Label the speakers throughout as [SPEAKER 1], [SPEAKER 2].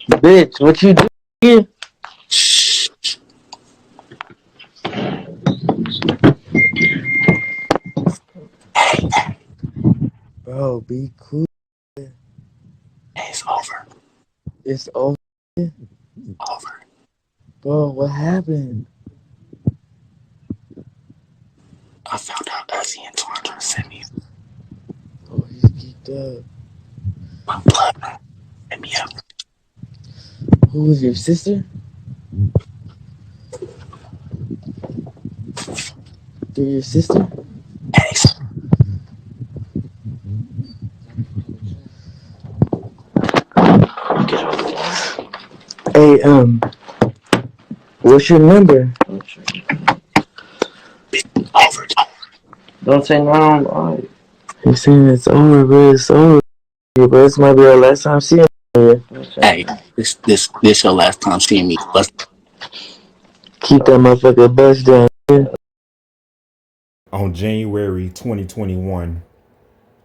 [SPEAKER 1] Bitch, what you do here? Bro, be cool.
[SPEAKER 2] It's over.
[SPEAKER 1] It's over.
[SPEAKER 2] Over.
[SPEAKER 1] Bro, what happened?
[SPEAKER 2] I found out Uzi and Tondra sent me
[SPEAKER 1] Oh, he's geeked up.
[SPEAKER 2] my blood. Sent me up.
[SPEAKER 1] Who was your sister? They're your sister?
[SPEAKER 2] Hey,
[SPEAKER 1] Hey, what's your number?
[SPEAKER 2] over.
[SPEAKER 3] Don't say no. Alright.
[SPEAKER 1] He's saying it's over, bro. It's over. But this might be our last time seeing you.
[SPEAKER 2] Hey, this your last time seeing me.
[SPEAKER 1] Keep that motherfucker bust down.
[SPEAKER 4] On January 2021,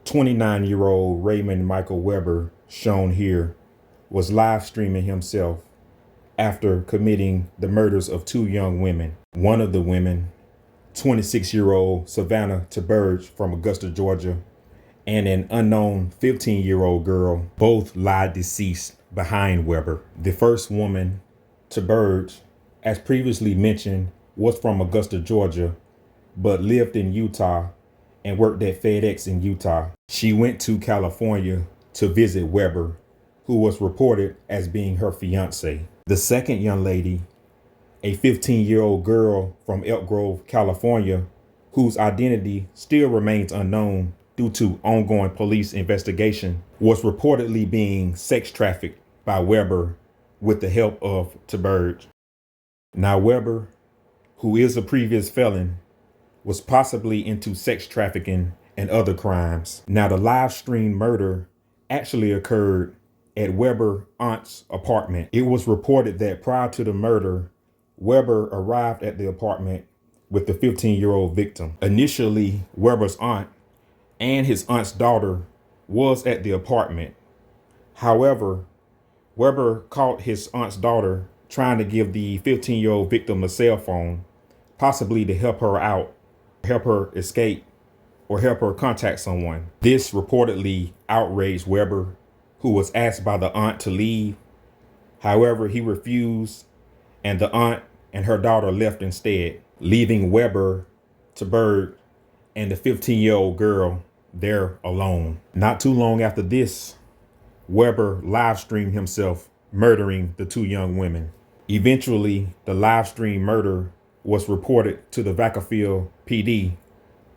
[SPEAKER 4] 29-year-old Raymond Michael Weber, shown here, was live streaming himself after committing the murders of two young women. One of the women, 26-year-old Savannah Theberge from Augusta, Georgia, and an unknown 15-year-old girl, both lie deceased behind Weber. The first woman, Theberge, as previously mentioned, was from Augusta, Georgia, but lived in Utah and worked at FedEx in Utah. She went to California to visit Weber, who was reported as being her fiance. The second young lady, a 15-year-old girl from Elk Grove, California, whose identity still remains unknown due to ongoing police investigation, was reportedly being sex trafficked by Weber with the help of Theberge. Now Weber, who is a previous felon, was possibly into sex trafficking and other crimes. Now the live stream murder actually occurred at Weber's aunt's apartment. It was reported that prior to the murder, Weber arrived at the apartment with the 15-year-old victim. Initially, Weber's aunt and his aunt's daughter was at the apartment. However, Weber caught his aunt's daughter trying to give the 15-year-old victim a cell phone, possibly to help her out, help her escape, or help her contact someone. This reportedly outraged Weber, who was asked by the aunt to leave. However, he refused, and the aunt and her daughter left instead, leaving Weber, Theberge, and the 15-year-old girl there alone. Not too long after this, Weber live streamed himself murdering the two young women. Eventually, the live stream murder was reported to the Vacaville PD,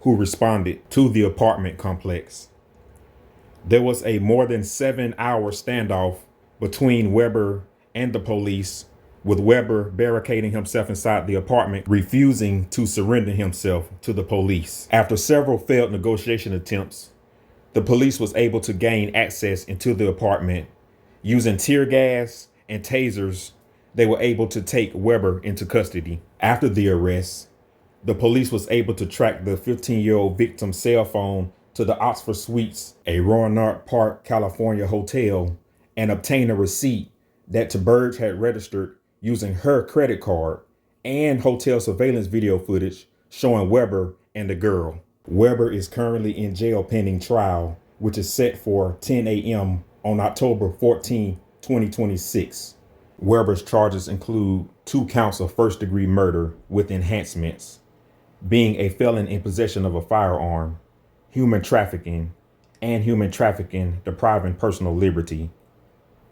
[SPEAKER 4] who responded to the apartment complex. There was a more than 7-hour standoff between Weber and the police, with Weber barricading himself inside the apartment, refusing to surrender himself to the police. After several failed negotiation attempts, the police was able to gain access into the apartment. Using tear gas and tasers, they were able to take Weber into custody. After the arrest, the police was able to track the 15-year-old victim's cell phone to the Oxford Suites, a Roanoke Park, California hotel, and obtain a receipt that Theberge had registered using her credit card and hotel surveillance video footage showing Weber and the girl. Weber is currently in jail pending trial, which is set for 10 a.m. on October 14, 2026. Weber's charges include 2 counts of first-degree murder with enhancements, being a felon in possession of a firearm, human trafficking, and human trafficking depriving personal liberty.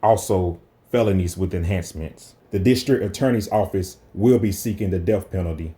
[SPEAKER 4] Also, felonies with enhancements. The district attorney's office will be seeking the death penalty.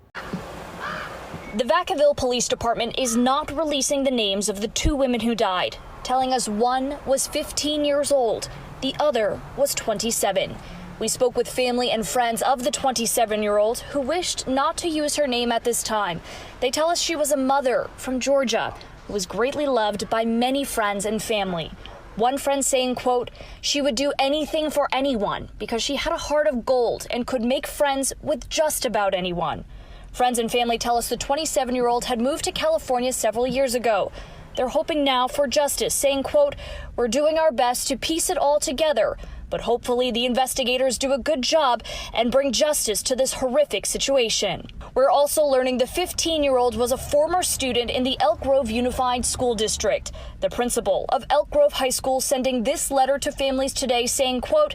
[SPEAKER 5] The Vacaville Police Department is not releasing the names of the 2 women who died, telling us one was 15 years old, the other was 27. We spoke with family and friends of the 27-year-old who wished not to use her name at this time. They tell us she was a mother from Georgia who was greatly loved by many friends and family. One friend saying, quote, "She would do anything for anyone because she had a heart of gold and could make friends with just about anyone." Friends and family tell us the 27-year-old had moved to California several years ago. They're hoping now for justice, saying, quote, "We're doing our best to piece it all together, But hopefully the investigators do a good job and bring justice to this horrific situation. We're also learning the 15-year-old was a former student in the Elk Grove Unified School District. The principal of Elk Grove High School sending this letter to families today saying, quote,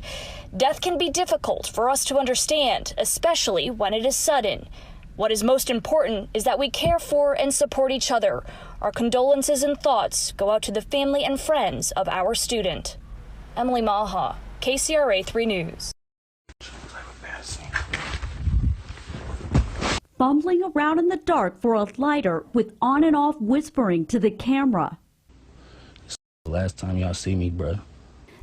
[SPEAKER 5] "Death can be difficult for us to understand, especially when it is sudden. What is most important is that we care for and support each other. Our condolences and thoughts go out to the family and friends of our student." Emily Maha, KCRA 3 News.
[SPEAKER 6] Fumbling around in the dark for a lighter with on and off whispering to the camera.
[SPEAKER 2] Last time y'all see me, bruh.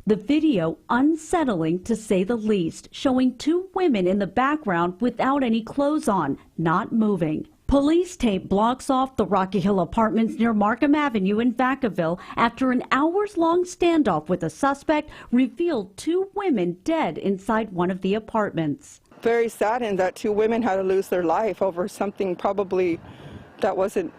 [SPEAKER 6] The video unsettling to say the least, showing two women in the background without any clothes on, not moving. Police tape blocks off the Rocky Hill apartments near Markham Avenue in Vacaville after an hours-long standoff with a suspect revealed two women dead inside one of the apartments.
[SPEAKER 7] Very saddened that two women had to lose their life over something probably that wasn't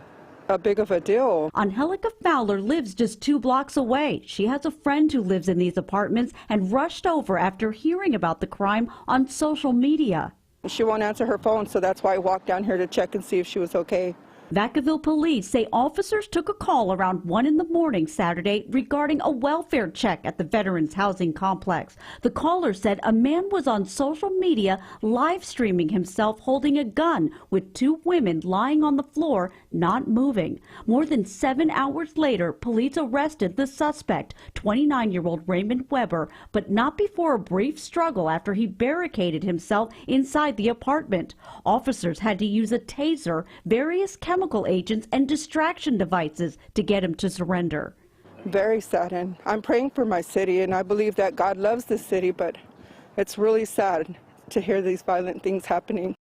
[SPEAKER 7] a big of a deal.
[SPEAKER 6] Angelica Fowler lives just 2 blocks away. She has a friend who lives in these apartments and rushed over after hearing about the crime on social media.
[SPEAKER 7] She won't answer her phone, so that's why I walked down here to check and see if she was okay.
[SPEAKER 6] Vacaville police say officers took a call around 1 in the morning Saturday regarding a welfare check at the Veterans Housing Complex. The caller said a man was on social media live streaming himself holding a gun with two women lying on the floor, not moving. More than 7 hours later, police arrested the suspect, 29-year-old Raymond Weber, but not before a brief struggle after he barricaded himself inside the apartment. Officers had to use a taser, various chemical agents and distraction devices to get him to surrender.
[SPEAKER 7] Very saddened. I'm praying for my city, and I believe that God loves this city, but it's really sad to hear these violent things happening.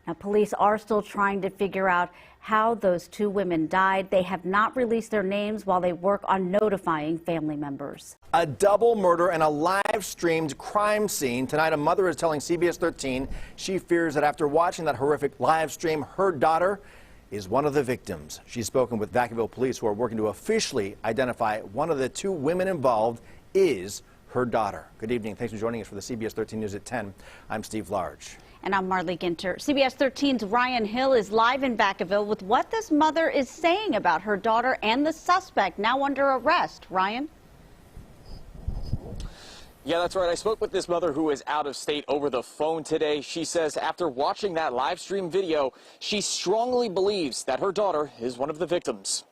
[SPEAKER 8] Now, police are still trying to figure out how those two women died. They have not released their names while they work on notifying family members.
[SPEAKER 9] A double murder and a live-streamed crime scene. Tonight, a mother is telling CBS 13 she fears that after watching that horrific live stream, her daughter is one of the victims. She's spoken with Vacaville police, who are working to officially identify one of the two women involved is her daughter. Good evening. Thanks for joining us for the CBS 13 News at 10. I'm Steve Large.
[SPEAKER 8] And I'm Marley Ginter. CBS 13's Ryan Hill is live in Vacaville with what this mother is saying about her daughter and the suspect now under arrest. Ryan?
[SPEAKER 10] Yeah, that's right. I spoke with this mother who is out of state over the phone today. She says after watching that live stream video, she strongly believes that her daughter is one of the victims.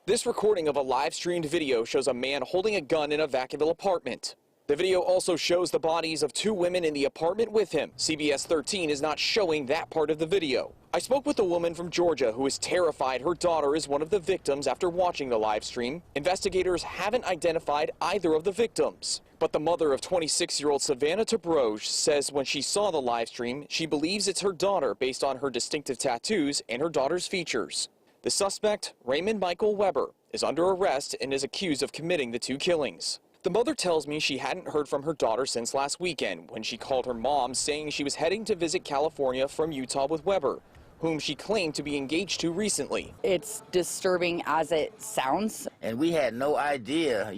[SPEAKER 10] This recording of a live streamed video shows a man holding a gun in a Vacaville apartment. The video also shows the bodies of two women in the apartment with him. CBS 13 is not showing that part of the video. I spoke with a woman from Georgia who is terrified her daughter is one of the victims after watching the live stream. Investigators haven't identified either of the victims. But the mother of 26-year-old Savannah Theberge says when she saw the live stream, she believes it's her daughter based on her distinctive tattoos and her daughter's features. The suspect, Raymond Michael Weber, is under arrest and is accused of committing the two killings. The mother tells me she hadn't heard from her daughter since last weekend when she called her mom saying she was heading to visit California from Utah with Weber, whom she claimed to be engaged to recently.
[SPEAKER 11] It's disturbing as it sounds.
[SPEAKER 12] And we had no idea,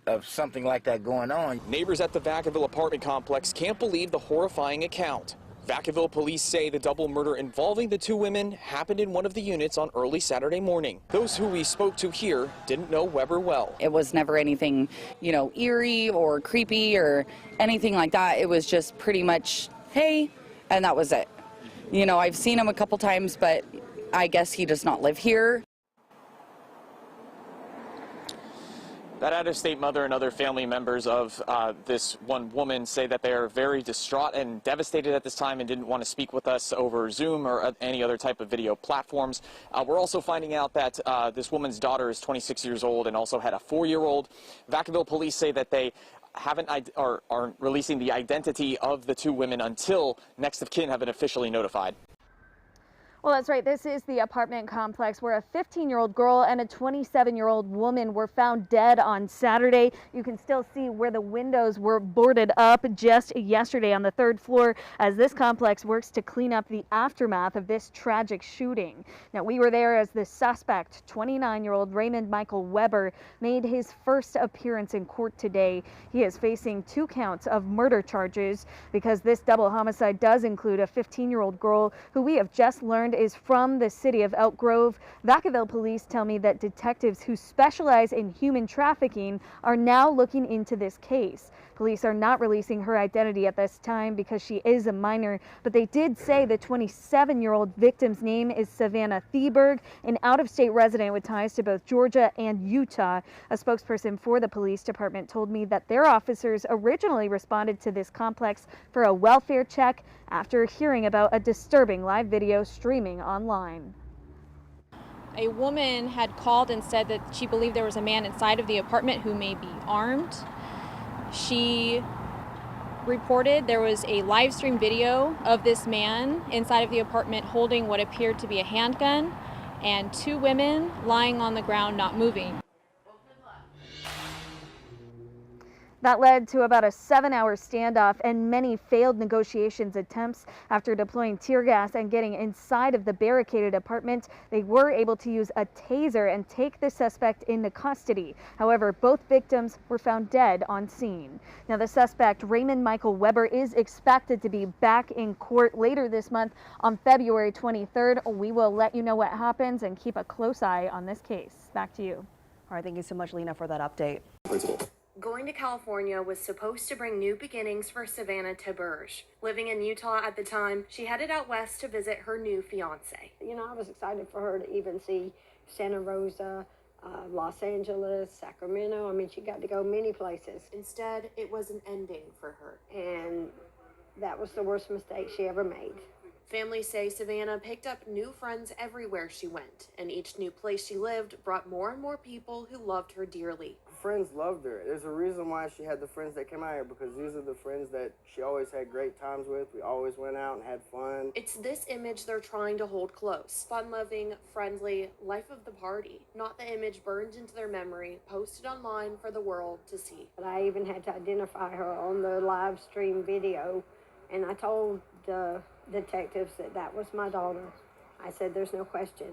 [SPEAKER 12] of something like that going on.
[SPEAKER 10] Neighbors at the Vacaville apartment complex can't believe the horrifying account. Vacaville police say the double murder involving the two women happened in one of the units on early Saturday morning. Those who we spoke to here didn't know Weber well.
[SPEAKER 11] It was never anything, eerie or creepy or anything like that. It was just pretty much, hey, and that was it. I've seen him a couple times, but I guess he does not live here.
[SPEAKER 10] That out-of-state mother and other family members of this one woman say that they are very distraught and devastated at this time and didn't want to speak with us over Zoom or any other type of video platforms. We're also finding out that this woman's daughter is 26 years old and also had a 4-year-old. Vacaville police say that they aren't releasing the identity of the two women until next of kin have been officially notified.
[SPEAKER 13] Well, that's right. This is the apartment complex where a 15-year-old girl and a 27-year-old woman were found dead on Saturday. You can still see where the windows were boarded up just yesterday on the 3rd floor as this complex works to clean up the aftermath of this tragic shooting. Now, we were there as the suspect, 29-year-old Raymond Michael Weber, made his first appearance in court today. He is facing 2 counts of murder charges because this double homicide does include a 15-year-old girl who we have just learned is from the city of Elk Grove. Vacaville police tell me that detectives who specialize in human trafficking are now looking into this case. Police are not releasing her identity at this time because she is a minor, but they did say the 27-year-old victim's name is Savannah Theberge, an out-of-state resident with ties to both Georgia and Utah. A spokesperson for the police department told me that their officers originally responded to this complex for a welfare check after hearing about a disturbing live video streaming online.
[SPEAKER 14] A woman had called and said that she believed there was a man inside of the apartment who may be armed. She reported there was a live stream video of this man inside of the apartment holding what appeared to be a handgun and 2 women lying on the ground not moving.
[SPEAKER 13] That led to about a 7-hour standoff and many failed negotiations attempts. After deploying tear gas and getting inside of the barricaded apartment, they were able to use a taser and take the suspect into custody. However, both victims were found dead on scene. Now, the suspect, Raymond Michael Weber, is expected to be back in court later this month on February 23rd. We will let you know what happens and keep a close eye on this case. Back to you.
[SPEAKER 15] All right, thank you so much, Lena, for that update.
[SPEAKER 16] Going to California was supposed to bring new beginnings for Savannah Theberge. Living in Utah at the time, she headed out west to visit her new fiance.
[SPEAKER 17] You know, I was excited for her to even see Santa Rosa, Los Angeles, Sacramento. I mean, she got to go many places.
[SPEAKER 16] Instead, it was an ending for her.
[SPEAKER 17] And that was the worst mistake she ever made.
[SPEAKER 16] Families say Savannah picked up new friends everywhere she went, and each new place she lived brought more and more people who loved her dearly.
[SPEAKER 18] Friends loved her. There's a reason why she had the friends that came out here, because these are the friends that she always had great times with. We always went out and had fun.
[SPEAKER 16] It's this image they're trying to hold close. Fun-loving, friendly, life of the party. Not the image burned into their memory, posted online for the world to see.
[SPEAKER 17] But I even had to identify her on the live stream video, and I told the detectives that was my daughter. I said, there's no question.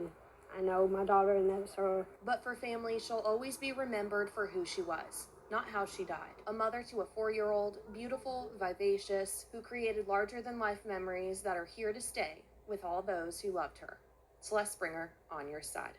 [SPEAKER 17] I know my daughter, and that's her.
[SPEAKER 16] But for family, she'll always be remembered for who she was, not how she died. A mother to a 4-year-old, beautiful, vivacious, who created larger-than-life memories that are here to stay with all those who loved her. Celeste Springer, on your side.